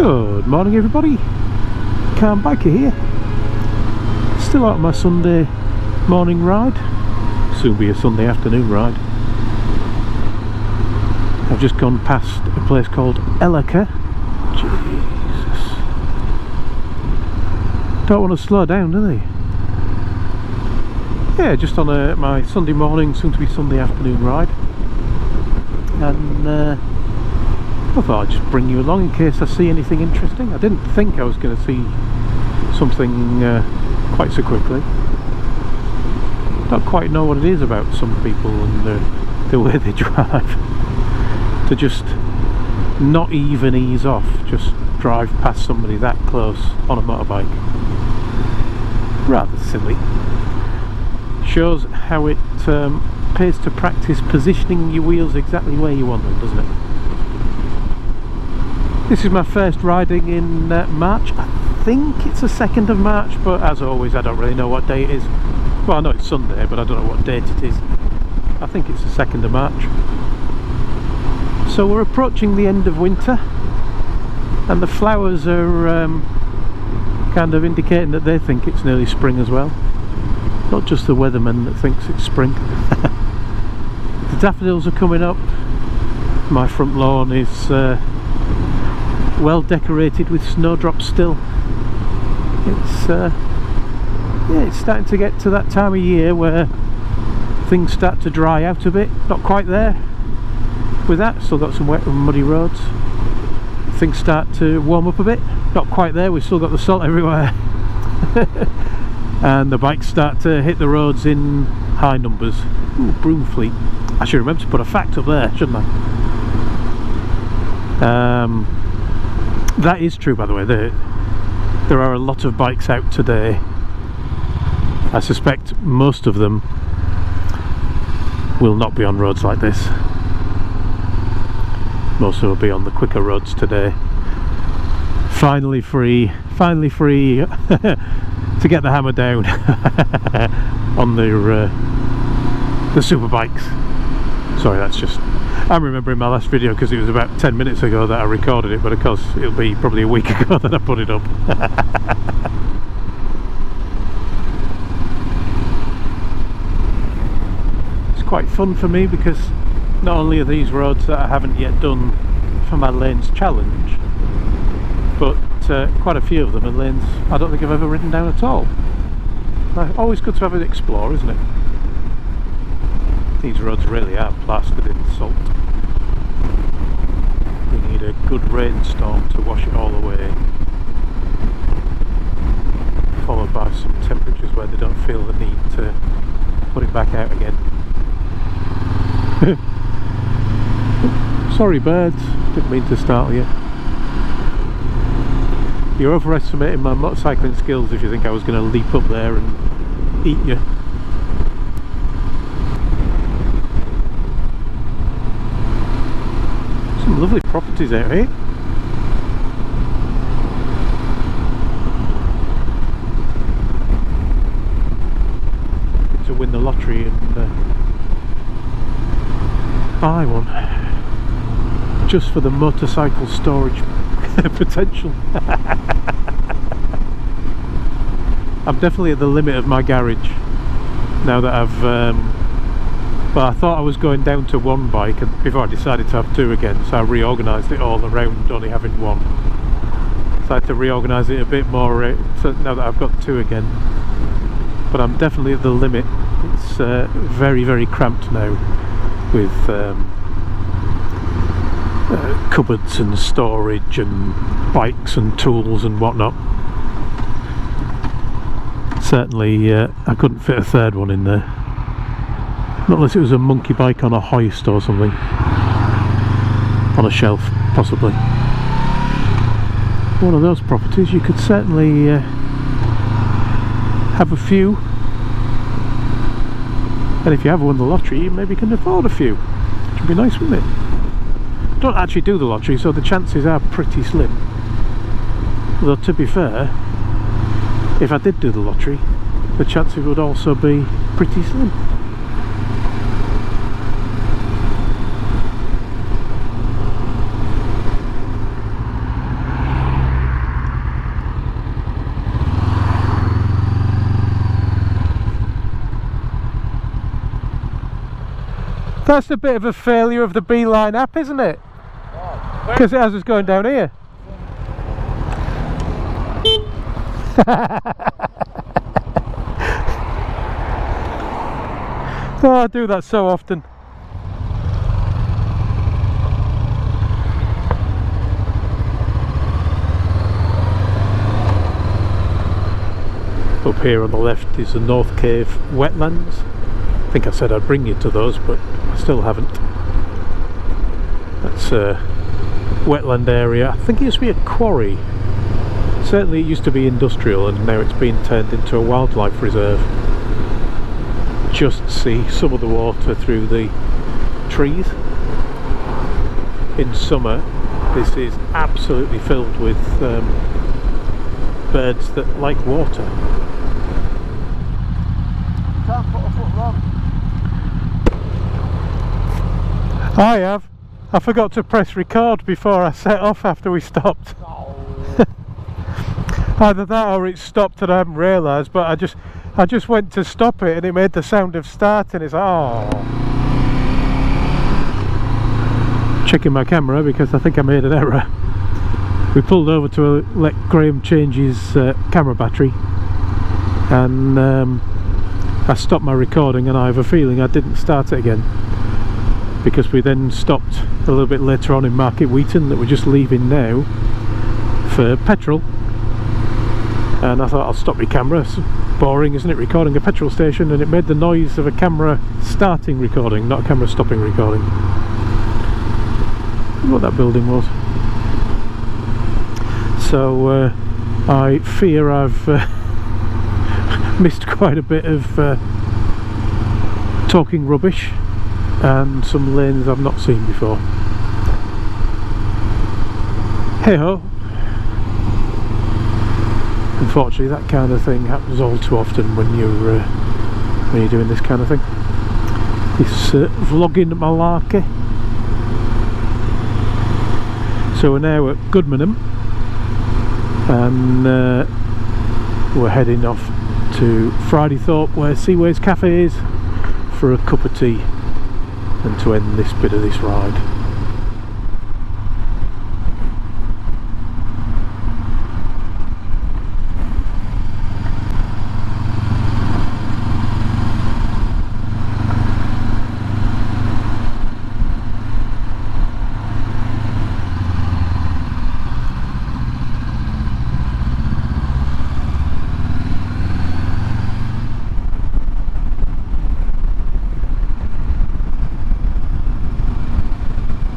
Good morning everybody, Calm Biker here. Still out on my Sunday morning ride, soon be a Sunday afternoon ride. I've just gone past a place called Elliker. Jesus, don't want to slow down, do they? Yeah, just on my Sunday morning, soon to be Sunday afternoon ride, and I thought I'd just bring you along in case I see anything interesting. I didn't think I was going to see something quite so quickly. Don't quite know what it is about some people and the way they drive to just not even ease off, just drive past somebody that close on a motorbike. Rather silly. Shows how it pays to practice positioning your wheels exactly where you want them, doesn't it? This is my first riding in March. I think it's the 2nd of March, but as always I don't really know what day it is. Well, I know it's Sunday, but I don't know what date it is. I think it's the 2nd of March. So we're approaching the end of winter, and the flowers are kind of indicating that they think it's nearly spring as well. Not just the weatherman that thinks it's spring. The daffodils are coming up. My front lawn is well decorated with snowdrops still. It's yeah, it's starting to get to that time of year where things start to dry out a bit. Not quite there with that, still got some wet and muddy roads. Things start to warm up a bit. Not quite there, we've still got the salt everywhere. And the bikes start to hit the roads in high numbers. Ooh, broom fleet. I should remember to put a fact up there, shouldn't I? That is true, by the way. There are a lot of bikes out today. I suspect most of them will not be on roads like this. Most of them will be on the quicker roads today. Finally free to get the hammer down on the super bikes. Sorry, that's just, I'm remembering my last video because it was about 10 minutes ago that I recorded it, but of course it'll be probably a week ago that I put it up. It's quite fun for me because not only are these roads that I haven't yet done for my lanes challenge, but quite a few of them are lanes I don't think I've ever ridden down at all. Always good to have an explore, isn't it? These roads really are plastered in salt. We need a good rainstorm to wash it all away, followed by some temperatures where they don't feel the need to put it back out again. Sorry birds, didn't mean to startle you. You're overestimating my motorcycling skills if you think I was going to leap up there and eat you. Some lovely properties out here. To win the lottery and buy one, just for the motorcycle storage potential. I'm definitely at the limit of my garage now that I've well, I thought I was going down to one bike and before I decided to have two again, so I reorganised it all around only having one. So I had to reorganise it a bit more so now that I've got two again. But I'm definitely at the limit. It's very, very cramped now with cupboards and storage and bikes and tools and whatnot. Certainly I couldn't fit a third one in there. Not unless it was a monkey bike on a hoist or something. On a shelf, possibly. One of those properties, you could certainly have a few. And if you ever won the lottery, you maybe can afford a few. Which would be nice, wouldn't it? Don't actually do the lottery, so the chances are pretty slim. Although to be fair, if I did do the lottery, the chances would also be pretty slim. That's a bit of a failure of the Beeline app, isn't it? Because it has us going down here. Oh, I do that so often. Up here on the left is the North Cave wetlands. I think I said I'd bring you to those, but I still haven't. That's a wetland area. I think it used to be a quarry. Certainly it used to be industrial, and now it's been turned into a wildlife reserve. Just see some of the water through the trees. In summer this is absolutely filled with birds that like water. Can't put a foot wrong. I have. I forgot to press record before I set off after we stopped. Oh. Either that or it stopped and I haven't realised, but I just went to stop it and it made the sound of starting. It's like, oh. Checking my camera because I think I made an error. We pulled over to let Graham change his camera battery, and I stopped my recording, and I have a feeling I didn't start it again, because we then stopped a little bit later on in Market Wheaton that we're just leaving now for petrol. And I thought, I'll stop my camera. It's boring, isn't it, recording a petrol station? And it made the noise of a camera starting recording, not a camera stopping recording. What that building was. So I fear I've missed quite a bit of talking rubbish and some lanes I've not seen before. Hey ho. Unfortunately, that kind of thing happens all too often when you're doing this kind of thing. This vlogging malarkey. So we're now at Goodmanham, and we're heading off to Fridaythorpe, where Seaways Cafe is, for a cup of tea, and to end this bit of this ride.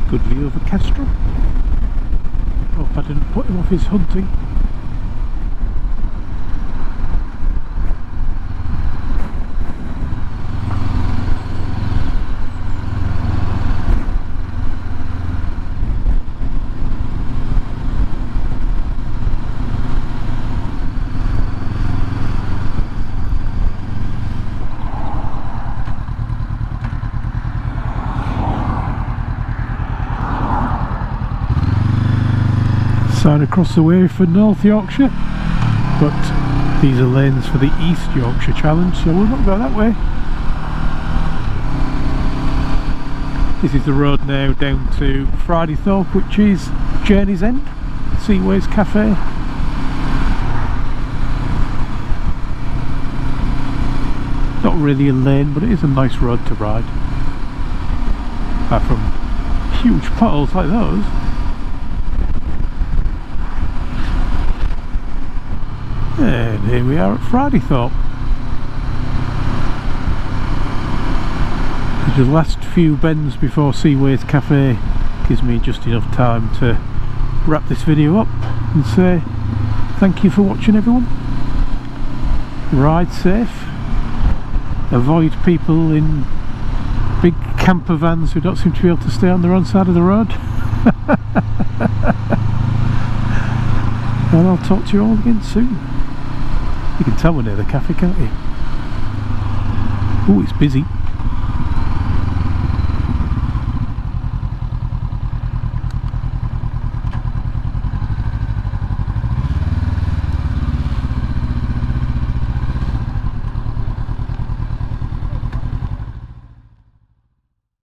Good view of a Kestrel. Hope I didn't put him off his hunting. Sign across the way for North Yorkshire, but these are lanes for the East Yorkshire Challenge, so we'll not go that way. This is the road now down to Fridaythorpe, which is Journey's End, Seaways Cafe. Not really a lane, but it is a nice road to ride. Apart from huge potholes like those. And here we are at Fridaythorpe. The last few bends before Seaways Cafe gives me just enough time to wrap this video up and say thank you for watching, everyone. Ride safe. Avoid people in big camper vans who don't seem to be able to stay on their own side of the road. And I'll talk to you all again soon. You can tell we're near the cafe, can't you? Oh, it's busy.